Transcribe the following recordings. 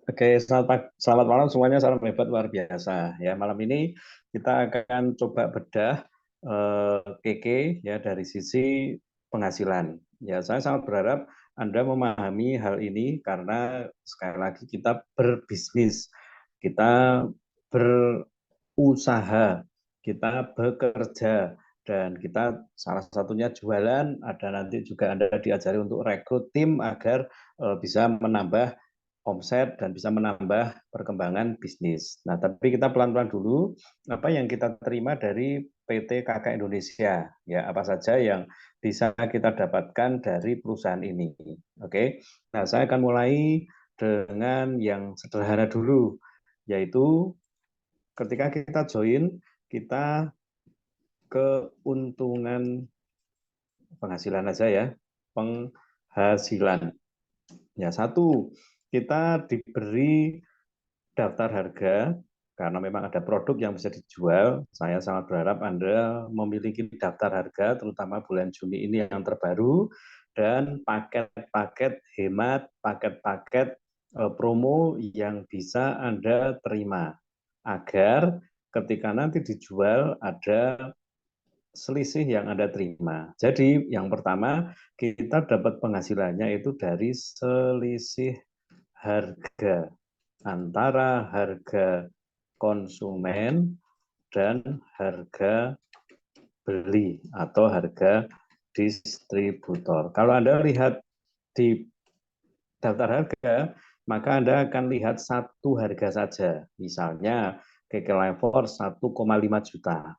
Oke, selamat malam semuanya, salam hebat luar biasa. Ya, malam ini kita akan coba bedah KK ya dari sisi penghasilan. Ya, saya sangat berharap Anda memahami hal ini karena sekali lagi kita berbisnis, kita berusaha, kita bekerja, dan kita salah satunya jualan. Ada nanti juga Anda diajari untuk rekrut tim agar bisa menambah omset dan bisa menambah perkembangan bisnis. Nah, tapi kita pelan-pelan dulu apa yang kita terima dari PT KK Indonesia, ya apa saja yang bisa kita dapatkan dari perusahaan ini. Oke. Nah, saya akan mulai dengan yang sederhana dulu, yaitu ketika kita join, kita keuntungan penghasilan aja ya, penghasilan. Ya, satu, kita diberi daftar harga karena memang ada produk yang bisa dijual. Saya sangat berharap Anda memiliki daftar harga, terutama bulan Juni ini yang terbaru, dan paket-paket hemat, paket-paket promo yang bisa Anda terima, agar ketika nanti dijual ada selisih yang Anda terima. Jadi yang pertama, kita dapat penghasilannya itu dari selisih harga antara harga konsumen dan harga beli atau harga distributor. Kalau Anda lihat di daftar harga, maka Anda akan lihat satu harga saja. Misalnya KK Life Force 1,5 juta.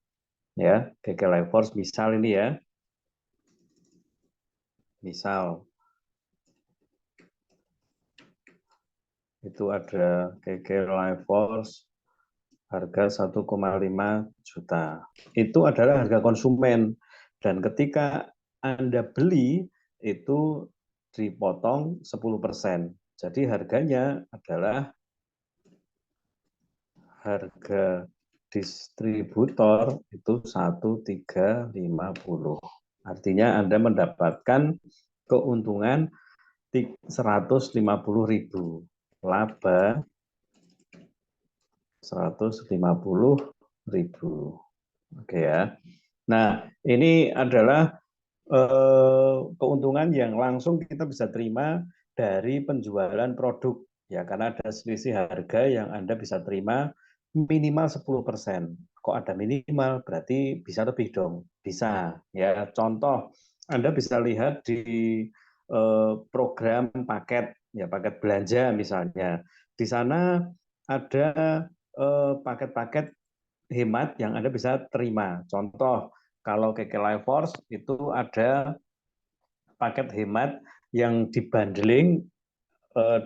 Ya, KK Life Force misal ini ya. Misal itu ada KK Life Force harga 1,5 juta. Itu adalah harga konsumen. Dan ketika Anda beli, itu dipotong 10%. Jadi harganya adalah harga distributor itu 1.350. Artinya Anda mendapatkan keuntungan 150.000. Laba 150.000. Oke ya. Nah, ini adalah keuntungan yang langsung kita bisa terima dari penjualan produk. Ya, karena ada selisih harga yang Anda bisa terima minimal 10%. Kok ada minimal? Berarti bisa lebih dong. Bisa. Ya, contoh, Anda bisa lihat di program paket, ya paket belanja misalnya. Di sana ada paket-paket hemat yang Anda bisa terima. Contoh, kalau KK Life Force itu ada paket hemat yang dibundling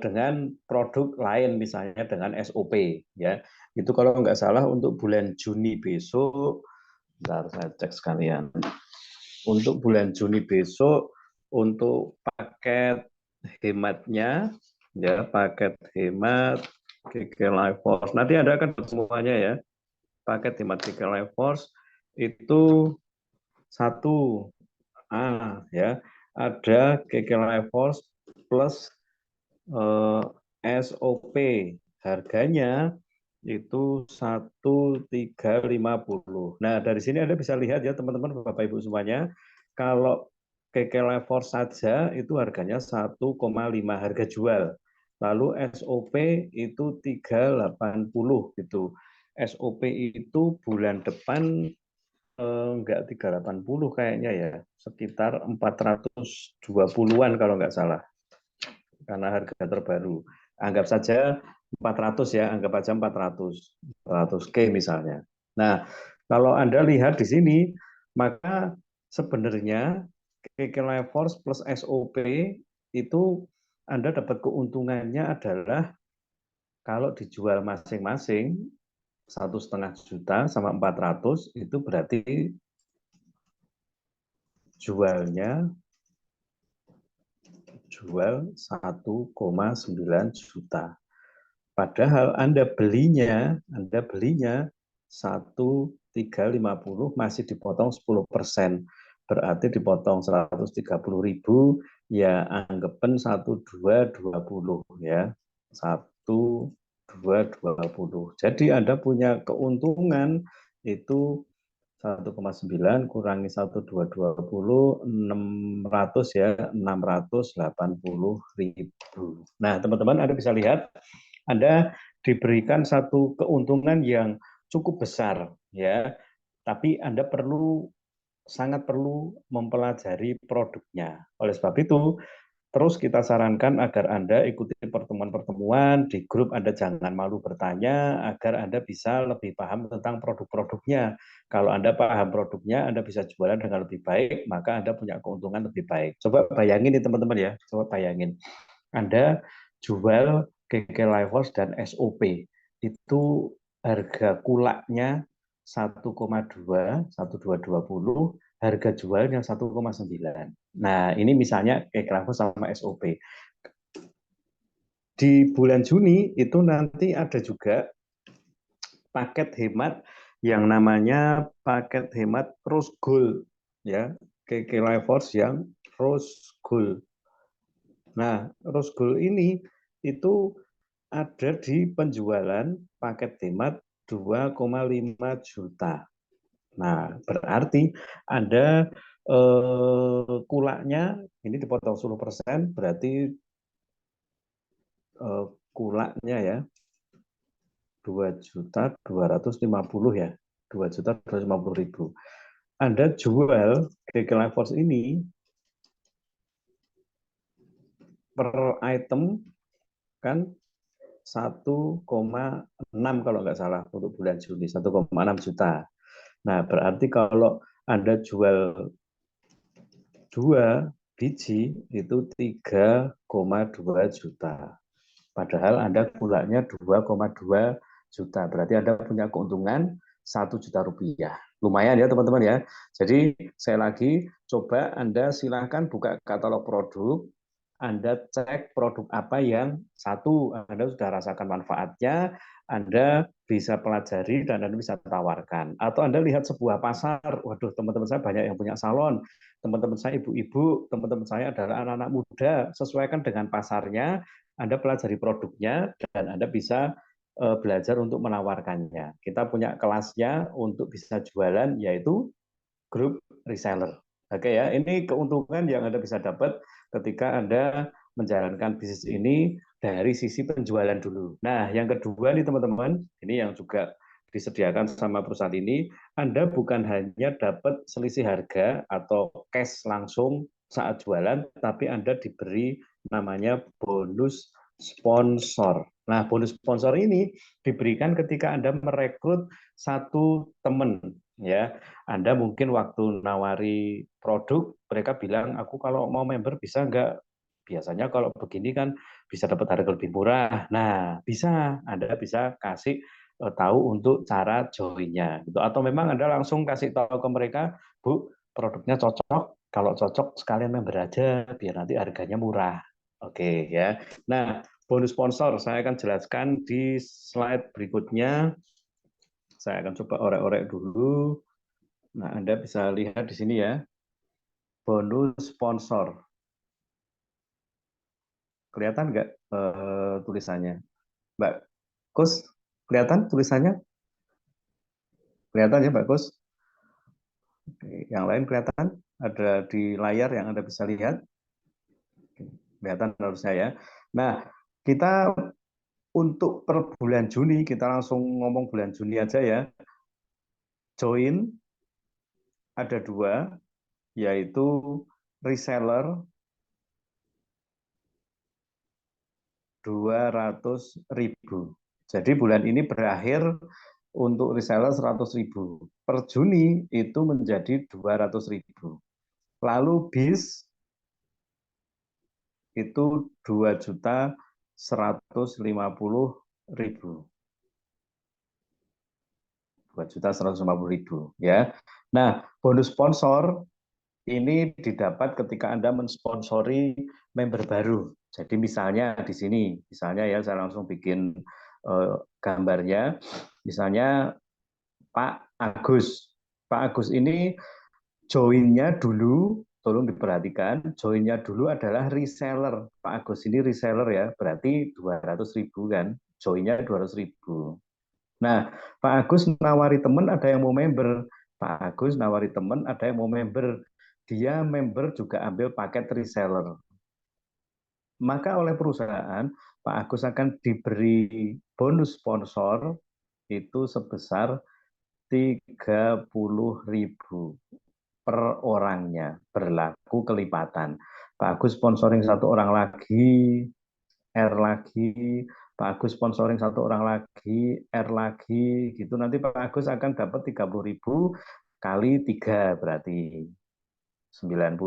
dengan produk lain, misalnya dengan SOP. Ya, itu kalau nggak salah untuk bulan Juni besok, bentar saya cek sekalian. Untuk bulan Juni besok, untuk paket hematnya, ya paket hemat KK Life Force. Nanti ada kan semuanya ya. Paket hemat KK Life Force itu satu ya ada KK Life Force plus SOP, harganya itu 1.350. Nah, dari sini Anda bisa lihat ya teman-teman Bapak Ibu semuanya, kalau KK Life Force saja itu harganya 1,5 harga jual. Lalu SOP itu 380 gitu. SOP itu bulan depan enggak 380 kayaknya ya, sekitar 420-an kalau nggak salah, karena harga terbaru. Anggap saja 400 ya, anggap aja 400K misalnya. Nah, kalau Anda lihat di sini, maka sebenarnya KK Life Force plus SOP itu Anda dapat keuntungannya adalah kalau dijual masing-masing 1,5 juta sama 400 itu berarti jualnya jual 1,9 juta. Padahal Anda belinya 1.350 masih dipotong 10%. Berarti dipotong 130.000, ya anggapan 1.220 ya. 1,220. Jadi Anda punya keuntungan itu 1,9 kurangi 1,220, 600 ya, 680.000. Nah, teman-teman Anda bisa lihat Anda diberikan satu keuntungan yang cukup besar ya. Tapi Anda sangat perlu mempelajari produknya. Oleh sebab itu, terus kita sarankan agar Anda ikuti pertemuan-pertemuan di grup. Anda jangan malu bertanya agar Anda bisa lebih paham tentang produk-produknya. Kalau Anda paham produknya, Anda bisa jualan dengan lebih baik, maka Anda punya keuntungan lebih baik. Coba bayangin nih teman-teman ya, coba bayangin. Anda jual GG Lifeforce dan SOP, itu harga kulaknya 1,2, 1,220, harga jualnya 1,9. Nah, ini misalnya GG Lifeforce sama SOP. Di bulan Juni itu nanti ada juga paket hemat yang namanya paket hemat Rose Gold ya, GG Lifeforce yang Rose Gold. Nah, Rose Gold ini itu ada di penjualan paket hemat 2,5 juta. Nah, berarti Anda kulaknya ini dipotong 10%, berarti kulaknya ya 2.250 ya, 2.250.000. Anda jual GG Lifeforce ini per item kan 1,6 kalau nggak salah untuk bulan Juni, 1,6 juta. Nah, berarti kalau Anda jual 2 biji itu 3,2 juta. Padahal Anda gulanya 2,2 juta. Berarti Anda punya keuntungan 1 juta rupiah. Lumayan ya teman-teman ya. Jadi saya lagi coba Anda silahkan buka katalog produk, Anda cek produk apa yang satu Anda sudah rasakan manfaatnya, Anda bisa pelajari dan Anda bisa tawarkan. Atau Anda lihat sebuah pasar, waduh teman-teman saya banyak yang punya salon, teman-teman saya ibu-ibu, teman-teman saya adalah anak-anak muda, sesuaikan dengan pasarnya, Anda pelajari produknya, dan Anda bisa belajar untuk menawarkannya. Kita punya kelasnya untuk bisa jualan, yaitu grup reseller. Oke ya, ini keuntungan yang Anda bisa dapat ketika Anda menjalankan bisnis ini dari sisi penjualan dulu. Nah, yang kedua nih teman-teman, ini yang juga disediakan sama perusahaan ini, Anda bukan hanya dapat selisih harga atau cash langsung saat jualan, tapi Anda diberi namanya bonus sponsor. Nah, bonus sponsor ini diberikan ketika Anda merekrut satu teman ya. Anda mungkin waktu nawari produk, mereka bilang, aku kalau mau member bisa nggak? Biasanya kalau begini kan bisa dapat harga lebih murah. Nah, bisa. Anda bisa kasih tahu untuk cara joinnya. Gitu. Atau memang Anda langsung kasih tahu ke mereka, Bu, produknya cocok. Kalau cocok sekalian member aja, biar nanti harganya murah. Oke ya. Nah, bonus sponsor saya akan jelaskan di slide berikutnya. Saya akan coba orek-orek dulu. Nah, Anda bisa lihat di sini ya, bonus sponsor. Kelihatan nggak tulisannya? Mbak Kus, kelihatan tulisannya? Kelihatan ya Mbak Kus? Oke, yang lain kelihatan? Ada di layar yang Anda bisa lihat? Kelihatan harusnya ya. Nah, kita untuk per bulan Juni, kita langsung ngomong bulan Juni aja ya. Join ada dua, yaitu reseller 200.000. Jadi bulan ini berakhir untuk reseller 100.000. Per Juni itu menjadi 200.000. Lalu bis itu 2.150.000. 2.150.000 ya. Nah, bonus sponsor ini didapat ketika Anda mensponsori member baru. Jadi misalnya di sini, misalnya ya saya langsung bikin gambarnya. Misalnya Pak Agus. Pak Agus ini joinnya dulu tolong diperhatikan, joinnya dulu adalah reseller. Pak Agus ini reseller ya, berarti 200.000 kan, joinnya 200.000. Nah, Pak Agus nawari teman ada yang mau member. Pak Agus nawari teman ada yang mau member. Dia member juga ambil paket reseller. Maka oleh perusahaan, Pak Agus akan diberi bonus sponsor itu sebesar 30.000 per orangnya, berlaku kelipatan. Pak Agus sponsoring satu orang lagi, R lagi, Pak Agus sponsoring satu orang lagi, R lagi, gitu. Nanti Pak Agus akan dapat 30.000 kali 3 berarti 90.000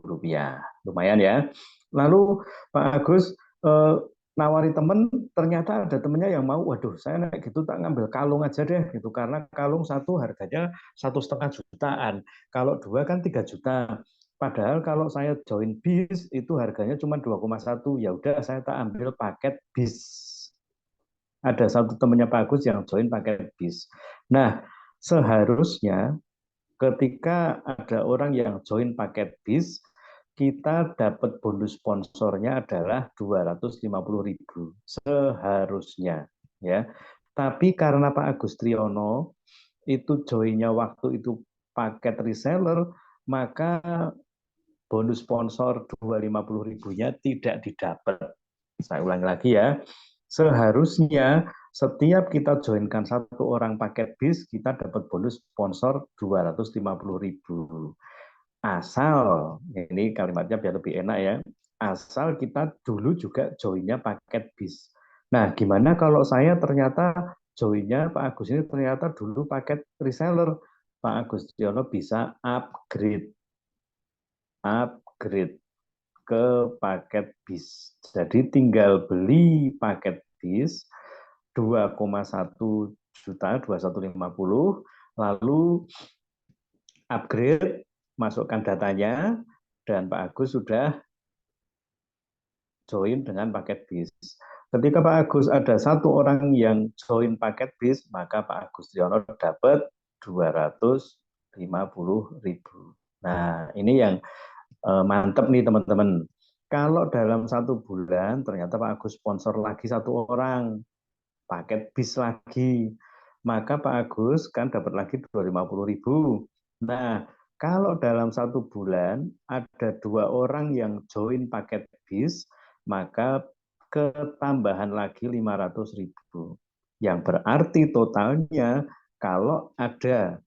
rupiah. Lumayan ya. Lalu Pak Agus eh, nawari temen, ternyata ada temennya yang mau, waduh saya naik gitu tak ngambil kalung aja deh gitu, karena kalung satu harganya 1,5 jutaan, kalau dua kan 3 juta. Padahal kalau saya join bis itu harganya cuma 2,1. Ya udah saya tak ambil paket bis. Ada satu temennya Pak Agus yang join paket bis. Nah, seharusnya ketika ada orang yang join paket bis, kita dapat bonus sponsornya adalah 250.000 seharusnya, ya. Tapi karena Pak Agus Triyono itu joinnya waktu itu paket reseller, maka bonus sponsor 250.000-nya tidak didapat. Saya ulangi lagi ya. Seharusnya setiap kita joinkan satu orang paket bis, kita dapat bonus sponsor 250.000. Asal, ini kalimatnya biar lebih enak ya, asal kita dulu juga joinnya paket bis. Nah, gimana kalau saya ternyata joinnya Pak Agus ini ternyata dulu paket reseller? Pak Agus Tiono bisa upgrade ke paket bis. Jadi tinggal beli paket bis 2,1 juta, 2.150.000, lalu upgrade, masukkan datanya, dan Pak Agus sudah join dengan paket bis. Ketika Pak Agus ada satu orang yang join paket bis, maka Pak Agus Triyono dapat 250.000. Nah, ini yang mantep nih teman-teman. Kalau dalam 1 bulan ternyata Pak Agus sponsor lagi satu orang, paket bis lagi, maka Pak Agus kan dapat lagi 250.000. Nah, kalau dalam 1 bulan ada 2 orang yang join paket bis, maka ketambahan lagi 500.000. Yang berarti totalnya kalau ada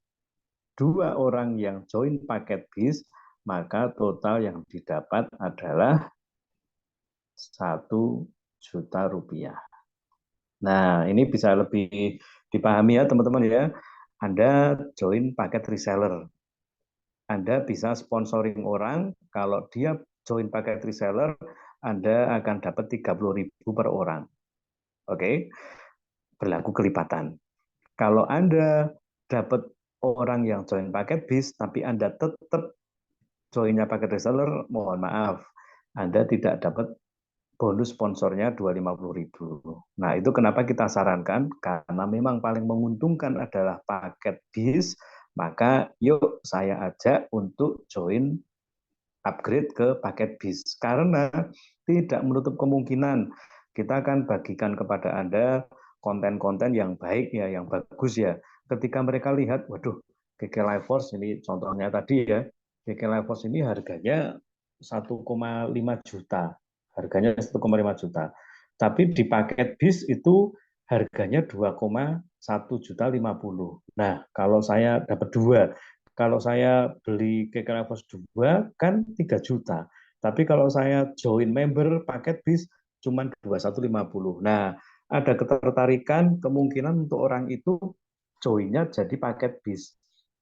2 orang yang join paket bis, maka total yang didapat adalah 1 juta rupiah. Nah, ini bisa lebih dipahami ya teman-teman ya. Anda join paket reseller. Anda bisa sponsoring orang, kalau dia join paket reseller, Anda akan dapat 30.000 per orang. Oke, berlaku kelipatan. Kalau Anda dapat orang yang join paket bis, tapi Anda tetap joinnya paket reseller, mohon maaf, Anda tidak dapat bonus sponsornya 250.000. Nah, itu kenapa kita sarankan, karena memang paling menguntungkan adalah paket bis, maka yuk saya ajak untuk join upgrade ke paket bis. Karena tidak menutup kemungkinan kita akan bagikan kepada Anda konten-konten yang baik ya, yang bagus ya. Ketika mereka lihat, waduh, GG Life Force ini contohnya tadi ya, GG Life Force ini harganya 1,5 juta. Harganya 1,5 juta. Tapi di paket bis itu harganya 2,1 juta 50. Nah, kalau saya dapat 2, kalau saya beli KK Levels 2 kan 3 juta. Tapi kalau saya join member paket bis cuma 2.150. Nah, ada ketertarikan kemungkinan untuk orang itu joinnya jadi paket bis.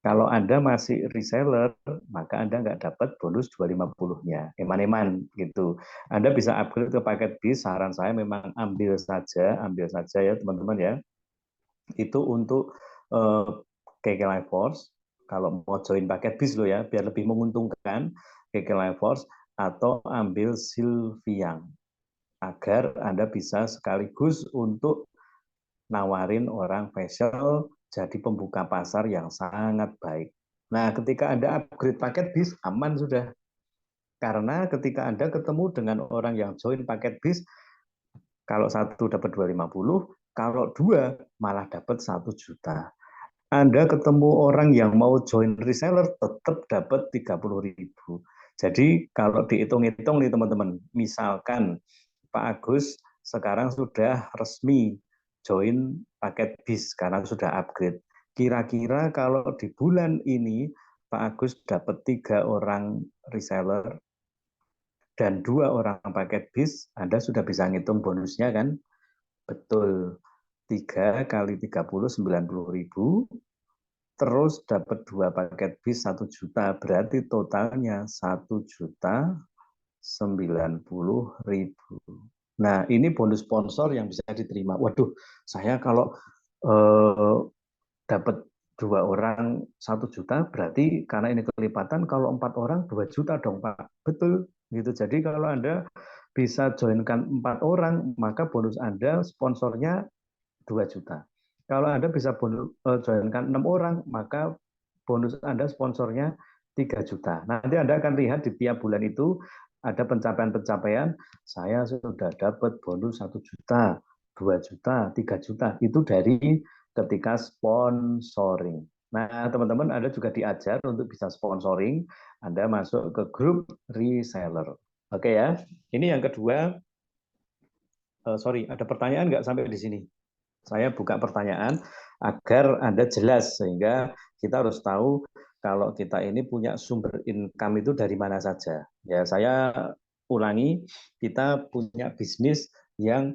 Kalau Anda masih reseller, maka Anda nggak dapat bonus 250-nya. Eman-eman gitu. Anda bisa upgrade ke paket bis, saran saya memang ambil saja ya teman-teman ya. Itu untuk KK Life Force, kalau mau join paket bis lo ya, biar lebih menguntungkan KK Life Force, atau ambil Silviang, agar Anda bisa sekaligus untuk nawarin orang facial, jadi pembuka pasar yang sangat baik. Nah, ketika Anda upgrade paket bis, aman sudah. Karena ketika Anda ketemu dengan orang yang join paket bis, kalau satu dapat 250, kalau dua malah dapat 1 juta. Anda ketemu orang yang mau join reseller, tetap dapat 30.000. Jadi kalau dihitung-hitung nih teman-teman, misalkan Pak Agus sekarang sudah resmi join paket bis karena sudah upgrade. Kira-kira kalau di bulan ini Pak Agus dapat 3 orang reseller dan 2 orang paket bis, Anda sudah bisa ngitung bonusnya kan? Betul. 3 kali 30, 90.000. Terus dapat 2 paket bis 1 juta, berarti totalnya 1.090.000. Nah, ini bonus sponsor yang bisa diterima. Waduh, saya kalau eh, dapat 2 orang 1 juta, berarti karena ini kelipatan, kalau 4 orang 2 juta dong Pak. Betul, gitu. Jadi kalau Anda bisa joinkan 4 orang, maka bonus Anda sponsornya 2 juta. Kalau Anda bisa joinkan 6 orang, maka bonus Anda sponsornya 3 juta. Nanti Anda akan lihat di tiap bulan itu ada pencapaian-pencapaian, saya sudah dapat bonus 1 juta, 2 juta, 3 juta. Itu dari ketika sponsoring. Nah, teman-teman, Anda juga diajar untuk bisa sponsoring, Anda masuk ke grup reseller. Oke ya, ini yang kedua. Sorry, ada pertanyaan nggak sampai di sini? Saya buka pertanyaan agar Anda jelas, sehingga kita harus tahu kalau kita ini punya sumber income itu dari mana saja. Ya, saya ulangi, kita punya bisnis yang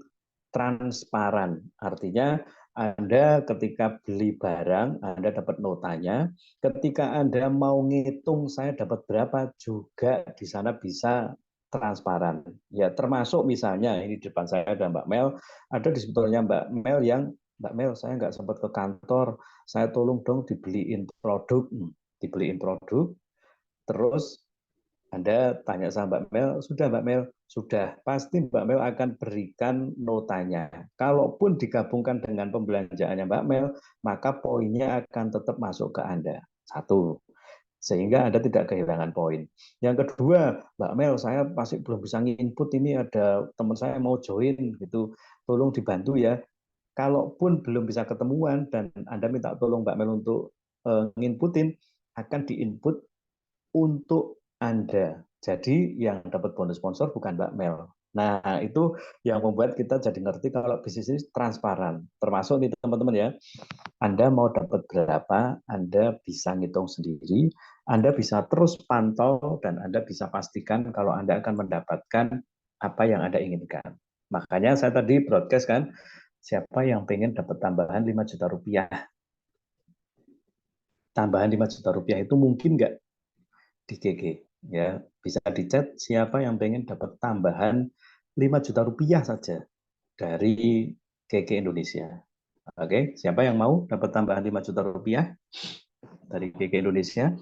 transparan. Artinya Anda ketika beli barang, Anda dapat notanya. Ketika Anda mau ngitung saya dapat berapa, juga di sana bisa transparan. Ya, termasuk misalnya ini di depan saya ada Mbak Mel, ada di sebetulnya Mbak Mel yang Mbak Mel, saya nggak sempat ke kantor, saya tolong dong dibeliin produk, terus Anda tanya sama Mbak Mel, sudah Mbak Mel, sudah, pasti Mbak Mel akan berikan notanya. Kalaupun digabungkan dengan pembelanjaannya Mbak Mel, maka poinnya akan tetap masuk ke Anda. Satu, sehingga Anda tidak kehilangan poin. Yang kedua, Mbak Mel, saya masih belum bisa nginput, ini ada teman saya mau join gitu, tolong dibantu ya. Kalaupun belum bisa ketemuan dan Anda minta tolong Mbak Mel untuk nginputin, akan diinput untuk Anda. Jadi yang dapat bonus sponsor bukan Mbak Mel. Nah, itu yang membuat kita jadi ngerti kalau bisnis ini transparan. Termasuk nih teman-teman ya, Anda mau dapat berapa, Anda bisa ngitung sendiri, Anda bisa terus pantau, dan Anda bisa pastikan kalau Anda akan mendapatkan apa yang Anda inginkan. Makanya saya tadi broadcast kan, siapa yang pengen dapat tambahan 5 juta rupiah? Tambahan 5 juta rupiah itu mungkin nggak di GG? Ya, bisa dicet siapa yang pengen dapat tambahan 5 juta rupiah saja dari GG Indonesia. Oke, siapa yang mau dapat tambahan 5 juta rupiah dari GG Indonesia?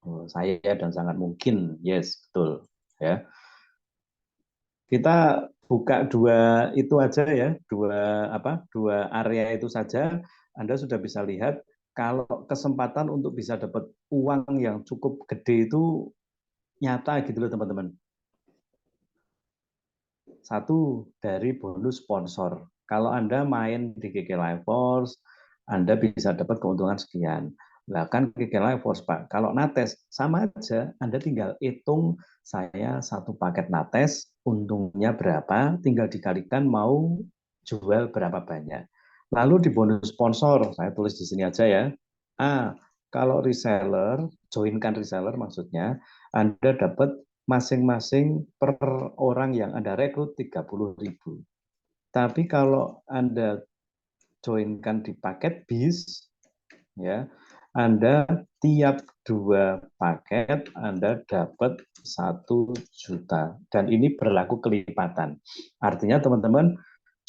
Oh, saya dan sangat mungkin, yes, betul. Ya, kita buka dua itu aja ya, dua area itu saja. Anda sudah bisa lihat kalau kesempatan untuk bisa dapat uang yang cukup gede itu nyata gitu loh teman-teman. Satu, dari bonus sponsor. Kalau Anda main di GG Live Force, Anda bisa dapat keuntungan sekian. Nah, kan GG Live Force, Pak. Kalau Nates, sama aja. Anda tinggal hitung, saya 1 paket Nates, untungnya berapa, tinggal dikalikan mau jual berapa banyak. Lalu di bonus sponsor, saya tulis di sini aja ya. Kalau reseller, joinkan reseller maksudnya, Anda dapat masing-masing per orang yang Anda rekrut 30.000. Tapi kalau Anda joinkan di paket bis, ya, Anda tiap 2 paket Anda dapat 1 juta. Dan ini berlaku kelipatan. Artinya teman-teman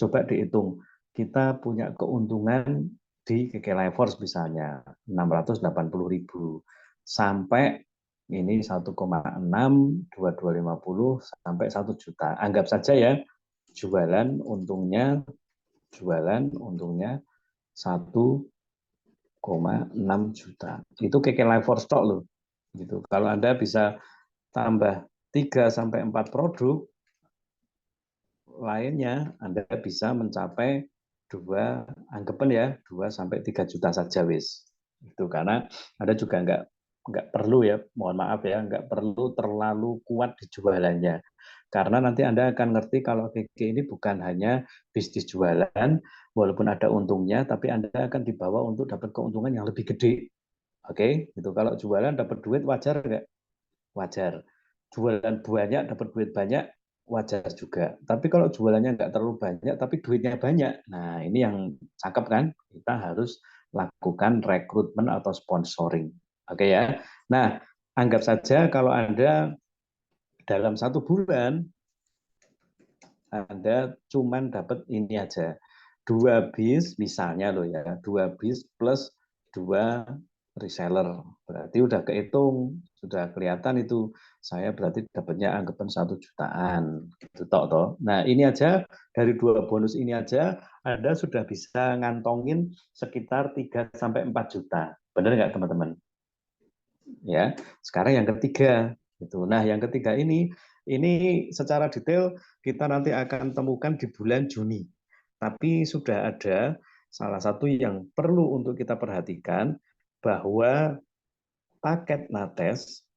coba dihitung. Kita punya keuntungan di KK Life Force misalnya 680.000 sampai ini 1,6, 2250 sampai 1 juta. Anggap saja ya, jualan untungnya 1 juta. Itu KK Live for Stock loh. Gitu. Kalau Anda bisa tambah 3 sampai 4 produk lainnya, Anda bisa mencapai anggapan ya 2 sampai 3 juta saja wis. Itu karena Anda juga nggak perlu ya, mohon maaf ya, nggak perlu terlalu kuat di jualannya. Karena nanti Anda akan ngerti kalau KK ini bukan hanya bisnis jualan, walaupun ada untungnya, tapi Anda akan dibawa untuk dapat keuntungan yang lebih gede. Oke, gitu. Kalau jualan dapat duit wajar nggak? Wajar. Jualan banyak dapat duit banyak, wajar juga. Tapi kalau jualannya nggak terlalu banyak, tapi duitnya banyak, nah ini yang cakep kan? Kita harus lakukan rekrutmen atau sponsoring. Oke ya. Nah, anggap saja kalau Anda dalam 1 bulan Anda cuman dapat ini aja. 2 bis misalnya loh ya, 2 bis plus 2 reseller. Berarti udah kehitung, sudah kelihatan itu saya berarti dapatnya anggapan 1 jutaan. Itu toh. Nah, ini aja dari 2 bonus ini aja Anda sudah bisa ngantongin sekitar 3 sampai 4 juta. Benar nggak teman-teman? Ya. Sekarang yang ketiga itu. Nah, yang ketiga ini secara detail kita nanti akan temukan di bulan Juni. Tapi sudah ada salah satu yang perlu untuk kita perhatikan bahwa paket Nates,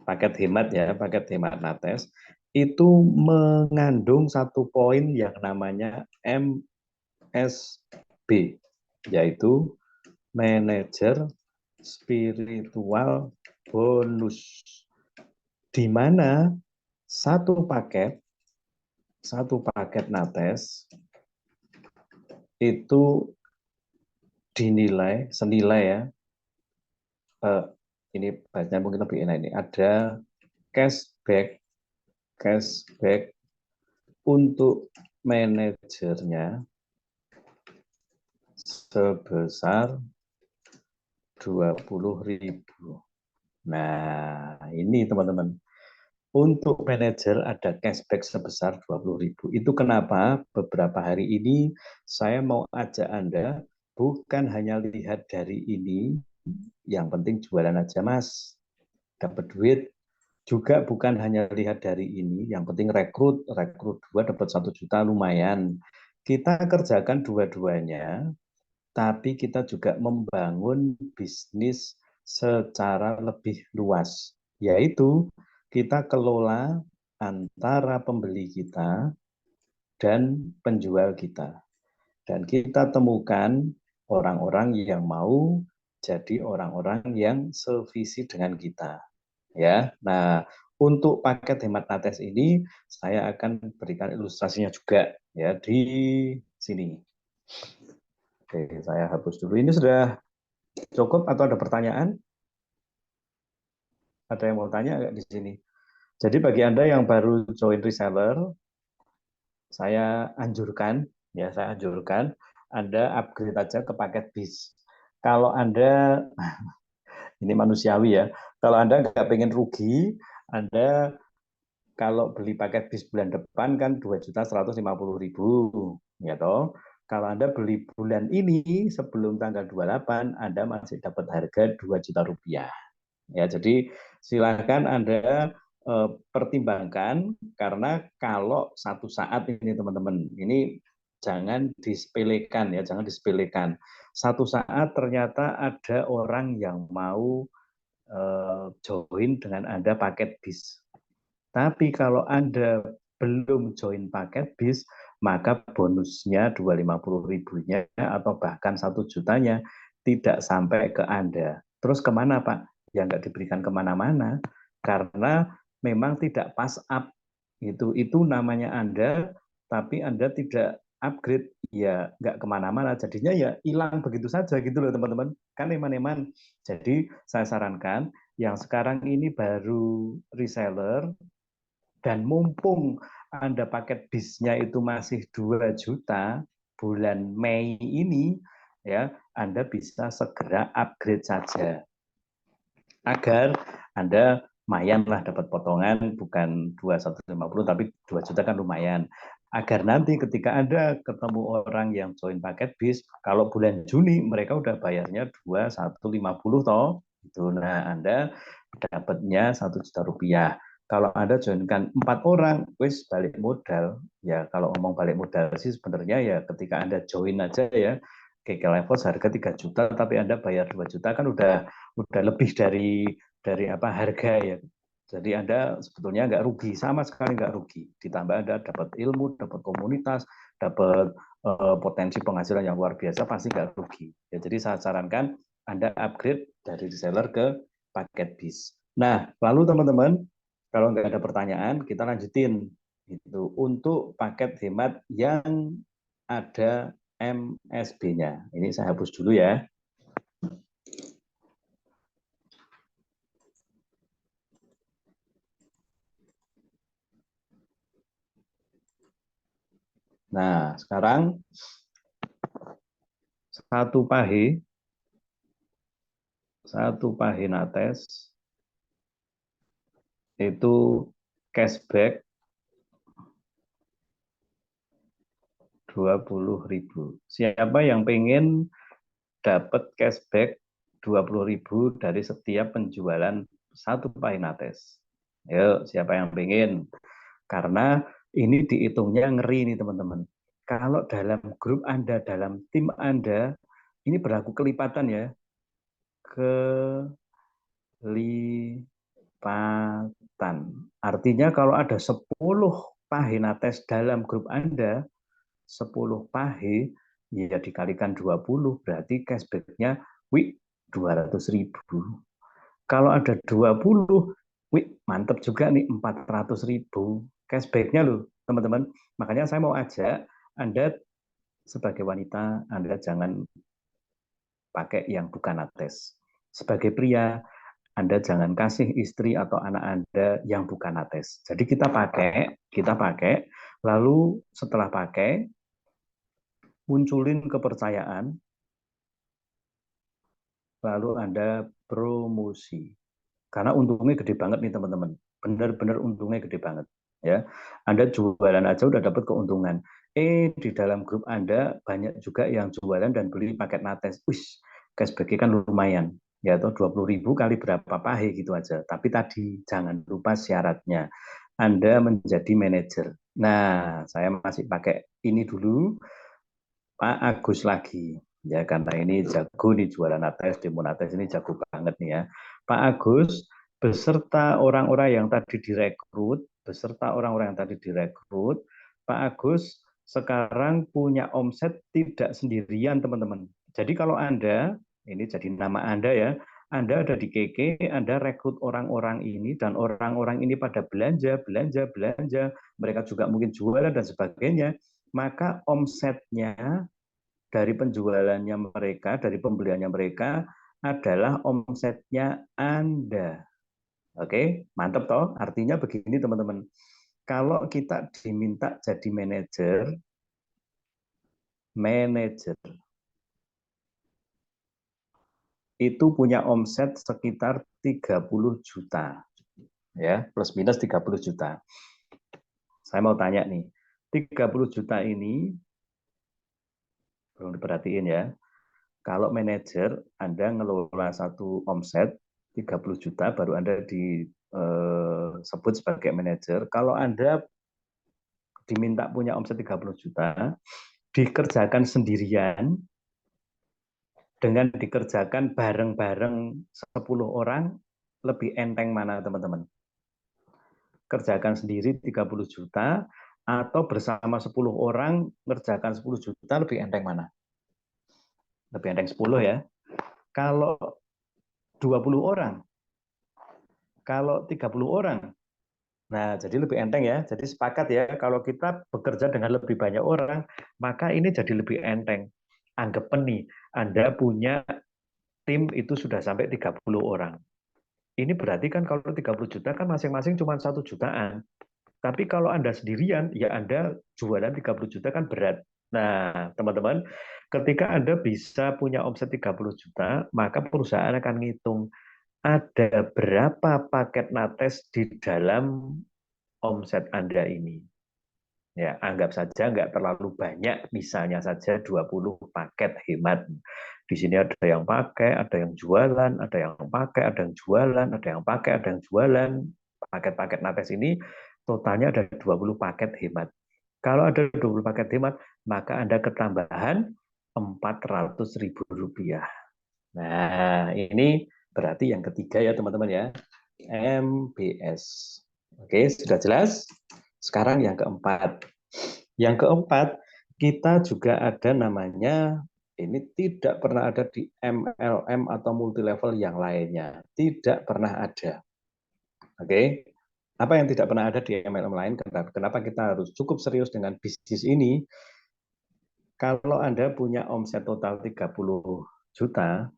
paket hemat ya, paket hemat Nates itu mengandung 1 poin yang namanya MSB, yaitu manajer spiritual bonus, di mana satu paket Nates itu dinilai senilai ya, ini baca mungkin lebih enak, ini ada cashback untuk manajernya sebesar 20.000. Nah, ini teman-teman. Untuk manajer ada cashback sebesar 20.000. Itu kenapa beberapa hari ini saya mau ajak Anda bukan hanya lihat dari ini, yang penting jualan aja Mas, dapat duit. Juga bukan hanya lihat dari ini, yang penting rekrut 2 dapat 1 juta lumayan. Kita kerjakan dua-duanya, tapi kita juga membangun bisnis secara lebih luas, yaitu kita kelola antara pembeli kita dan penjual kita. Dan kita temukan orang-orang yang mau jadi orang-orang yang sevisi dengan kita. Ya, nah untuk paket hemat Nates ini saya akan berikan ilustrasinya juga ya di sini. Oke, saya hapus dulu. Ini sudah cukup atau ada pertanyaan? Ada yang mau tanya nggak di sini? Jadi bagi Anda yang baru join reseller, saya anjurkan Anda upgrade aja ke paket bis. Kalau Anda ini manusiawi ya, kalau Anda nggak pengen rugi, Anda kalau beli paket bis bulan depan kan 2.150.000, ya toh. Kalau Anda beli bulan ini sebelum tanggal 28, Anda masih dapat harga 2 juta rupiah. Ya, jadi silakan Anda pertimbangkan, karena kalau satu saat ini teman-teman, ini jangan disepelekan ya, jangan disepelekan. Satu saat ternyata ada orang yang mau join dengan Anda paket bis. Tapi kalau Anda belum join paket bis, maka bonusnya 250.000-nya atau bahkan 1 jutanya tidak sampai ke Anda. Terus kemana Pak? Ya nggak diberikan kemana-mana, karena memang tidak pas up. Itu namanya Anda, tapi Anda tidak upgrade, ya nggak kemana-mana. Jadinya ya hilang begitu saja gitu loh teman-teman. Kan eman-eman. Jadi saya sarankan yang sekarang ini baru reseller, dan mumpung Anda paket bisnya itu masih 2 juta bulan Mei ini, ya Anda bisa segera upgrade saja agar Anda lumayan lah dapat potongan, bukan 2.150 tapi 2 juta kan lumayan. Agar nanti ketika Anda ketemu orang yang join paket bis, kalau bulan Juni mereka udah bayarnya 2150 toh. Itu. Nah, Anda dapatnya 1 juta rupiah. Kalau Anda joinkan 4 orang, wis balik modal. Ya, kalau ngomong balik modal sih sebenarnya ya ketika Anda join aja ya, KK Levels harga 3 juta, tapi Anda bayar 2 juta kan udah lebih dari apa harga ya. Jadi Anda sebetulnya nggak rugi, sama sekali nggak rugi. Ditambah Anda dapat ilmu, dapat komunitas, dapat potensi penghasilan yang luar biasa, pasti nggak rugi. Ya, jadi saya sarankan Anda upgrade dari reseller ke paket bis. Nah, lalu teman-teman, kalau nggak ada pertanyaan, kita lanjutin. Itu untuk paket hemat yang ada MSB-nya. Ini saya hapus dulu ya. Nah, sekarang satu pahe nates itu cashback 20.000. Siapa yang pengen dapat cashback 20.000 dari setiap penjualan satu pahe nates? Yuk, siapa yang pengen? Karena ini dihitungnya ngeri nih teman-teman. Kalau dalam grup Anda, dalam tim Anda, ini berlaku kelipatan ya. Kelipatan. Artinya kalau ada 10 pahe nates dalam grup Anda, 10 pahe, ya dikalikan 20, berarti cashback-nya, 200.000. Kalau ada 20, mantep juga nih 400.000 cashback-nya loh, teman-teman. Makanya saya mau ajak Anda sebagai wanita, Anda jangan pakai yang bukan nates. Sebagai pria, Anda jangan kasih istri atau anak Anda yang bukan nates. Jadi kita pakai, lalu setelah pakai, munculin kepercayaan, lalu Anda promosi. Karena untungnya gede banget nih teman-teman. Benar-benar untungnya gede banget. Ya, Anda jualan aja udah dapat keuntungan. Di dalam grup Anda banyak juga yang jualan dan beli paket nates. Wih, cashback kan lumayan. Ya, atau 20.000 kali berapa pahe gitu aja. Tapi tadi jangan lupa syaratnya. Anda menjadi manajer. Nah, saya masih pakai ini dulu. Pak Agus lagi. Ya, karena ini jago nih jualan nates, demo nates ini jago banget nih ya. Pak Agus beserta orang-orang yang tadi direkrut, Pak Agus sekarang punya omset tidak sendirian, teman-teman. Jadi kalau Anda, ini jadi nama Anda ya, Anda ada di KK, Anda rekrut orang-orang ini, dan orang-orang ini pada belanja, mereka juga mungkin jualan dan sebagainya, maka omsetnya dari penjualannya mereka, dari pembeliannya mereka adalah omsetnya Anda. Oke, mantap toh? Artinya begini teman-teman. Kalau kita diminta jadi manajer itu punya omset sekitar 30 juta. Ya, plus minus 30 juta. Saya mau tanya nih, 30 juta ini belum diperhatiin ya. Kalau manajer Anda ngelola satu omset 30 juta baru Anda disebut sebagai manajer. Kalau Anda diminta punya omset 30 juta, dikerjakan sendirian dengan dikerjakan bareng-bareng 10 orang, lebih enteng mana teman-teman? Kerjakan sendiri 30 juta atau bersama 10 orang ngerjakan 10 juta, lebih enteng mana? Lebih enteng 10 ya. Kalau 20 orang, kalau 30 orang. Nah, jadi lebih enteng ya. Jadi sepakat ya, kalau kita bekerja dengan lebih banyak orang, maka ini jadi lebih enteng. Anggap nih, Anda punya tim itu sudah sampai 30 orang. Ini berarti kan kalau 30 juta kan masing-masing cuma 1 jutaan. Tapi kalau Anda sendirian, ya Anda jualan 30 juta kan berat. Nah, teman-teman, ketika Anda bisa punya omset 30 juta, maka perusahaan akan ngitung ada berapa paket nates di dalam omset Anda ini. Ya, anggap saja nggak terlalu banyak, misalnya saja 20 paket hemat. Di sini ada yang pakai, ada yang jualan, ada yang pakai, ada yang jualan, ada yang pakai, ada yang jualan. Paket-paket Nates ini totalnya ada 20 paket hemat. Kalau ada 20 paket hemat, maka Anda ketambahan Rp400.000. Nah, ini berarti yang ketiga ya teman-teman ya, MBS. Oke, sudah jelas? Sekarang yang keempat. Yang keempat, kita juga ada namanya, ini tidak pernah ada di MLM atau multi level yang lainnya. Tidak pernah ada. Oke, apa yang tidak pernah ada di MLM lain? Kenapa kita harus cukup serius dengan bisnis ini? Kalau Anda punya omset total 30 juta,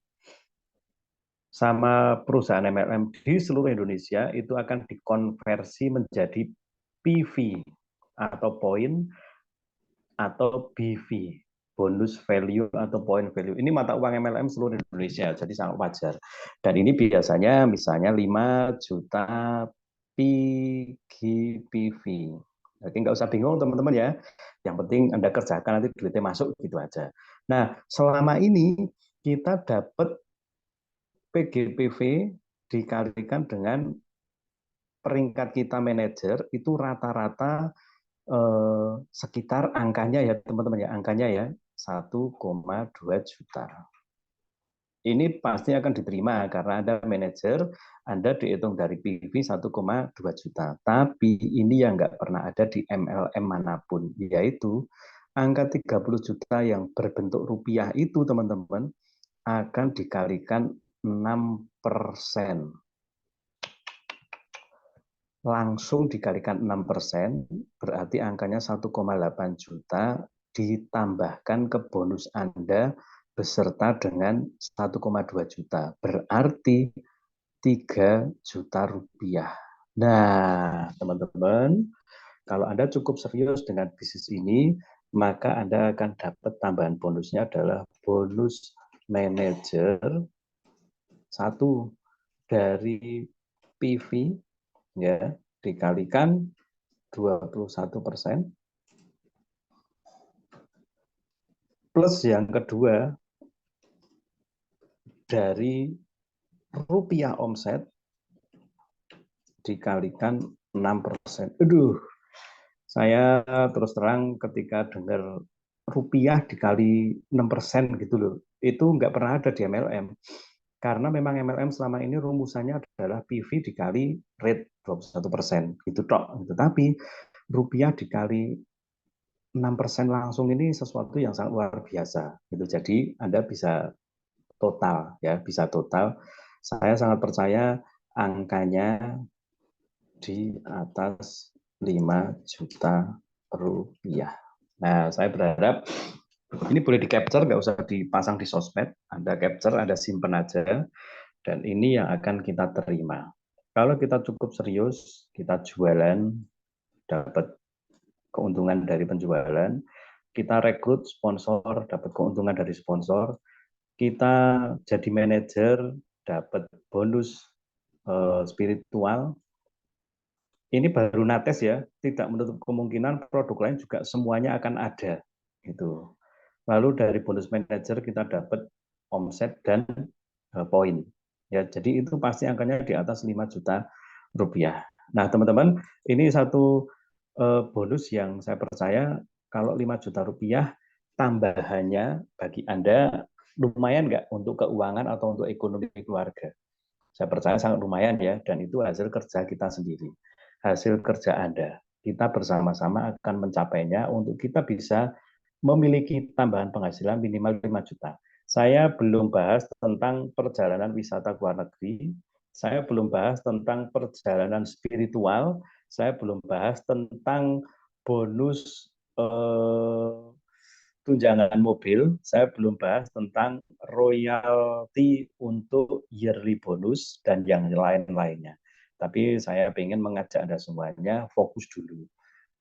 sama perusahaan MLM di seluruh Indonesia itu akan dikonversi menjadi PV atau poin atau BV, bonus value atau point value. Ini mata uang MLM seluruh Indonesia, jadi sangat wajar. Dan ini biasanya misalnya 5 juta PGPV. Jadi nggak usah bingung teman-teman ya. Yang penting Anda kerjakan nanti duitnya masuk gitu aja. Nah, selama ini kita dapat PGPV dikalikan dengan peringkat kita manajer itu rata-rata sekitar angkanya ya teman-teman ya, angkanya ya 1,2 juta. Ini pasti akan diterima karena Anda manajer, Anda dihitung dari PV 1,2 juta. Tapi ini yang nggak pernah ada di MLM manapun, yaitu angka 30 juta yang berbentuk rupiah itu teman-teman akan dikalikan 6%. Langsung dikalikan 6%, berarti angkanya 1,8 juta ditambahkan ke bonus Anda beserta dengan 1,2 juta. Berarti 3 juta rupiah. Nah, teman-teman, kalau Anda cukup serius dengan bisnis ini, maka Anda akan dapat tambahan bonusnya adalah bonus manajer satu dari PV ya dikalikan 21% plus yang kedua dari rupiah omset dikalikan 6%. Aduh, saya terus terang ketika dengar rupiah dikali 6% gitu loh, itu nggak pernah ada di MLM. Karena memang MLM selama ini rumusannya adalah PV dikali rate 21%. Gitu tok. Gitu. Tapi rupiah dikali 6% langsung ini sesuatu yang sangat luar biasa. Gitu. Jadi Anda bisa total ya, bisa total. Saya sangat percaya angkanya di atas 5 juta rupiah. Nah, saya berharap ini boleh di-capture, nggak usah dipasang di sosmed. Anda capture, Anda simpen aja, dan ini yang akan kita terima. Kalau kita cukup serius, kita jualan, dapat keuntungan dari penjualan, kita rekrut sponsor, dapat keuntungan dari sponsor, kita jadi manajer, dapat bonus spiritual. Ini baru Nates ya, tidak menutup kemungkinan produk lain juga semuanya akan ada. Gitu. Lalu dari bonus manajer kita dapat omset dan poin. Ya, jadi itu pasti angkanya di atas 5 juta rupiah. Nah, teman-teman, ini satu bonus yang saya percaya kalau 5 juta rupiah tambahannya bagi Anda lumayan nggak untuk keuangan atau untuk ekonomi keluarga. Saya percaya sangat lumayan ya, dan itu hasil kerja kita sendiri. Hasil kerja Anda. Kita bersama-sama akan mencapainya untuk kita bisa memiliki tambahan penghasilan minimal 5 juta. Saya belum bahas tentang perjalanan wisata ke luar negeri, saya belum bahas tentang perjalanan spiritual, saya belum bahas tentang bonus tunjangan mobil, saya belum bahas tentang royalti untuk yearly bonus dan yang lain-lainnya. Tapi saya ingin mengajak Anda semuanya fokus dulu.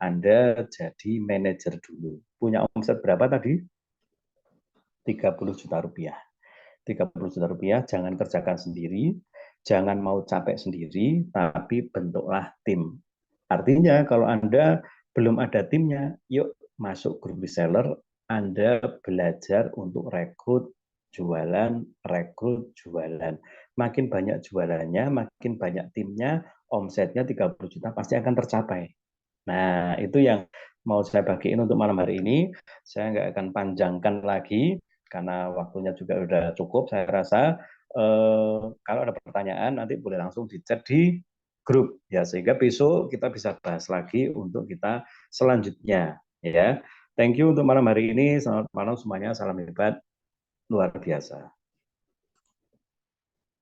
Anda jadi manajer dulu. Punya omset berapa tadi? 30 juta rupiah. 30 juta rupiah, jangan kerjakan sendiri, jangan mau capek sendiri, tapi bentuklah tim. Artinya kalau Anda Belum ada timnya, yuk masuk grup reseller, Anda belajar untuk rekrut jualan. Makin banyak jualannya, makin banyak timnya, omsetnya 30 juta pasti akan tercapai. Nah, itu yang mau saya bagiin untuk malam hari ini. Saya nggak akan panjangkan lagi, karena waktunya juga udah cukup, saya rasa. Kalau ada pertanyaan, nanti boleh langsung di-chat di grup, ya, sehingga besok kita bisa bahas lagi untuk kita selanjutnya. Ya, thank you untuk malam hari ini. Selamat malam semuanya, salam hebat, luar biasa.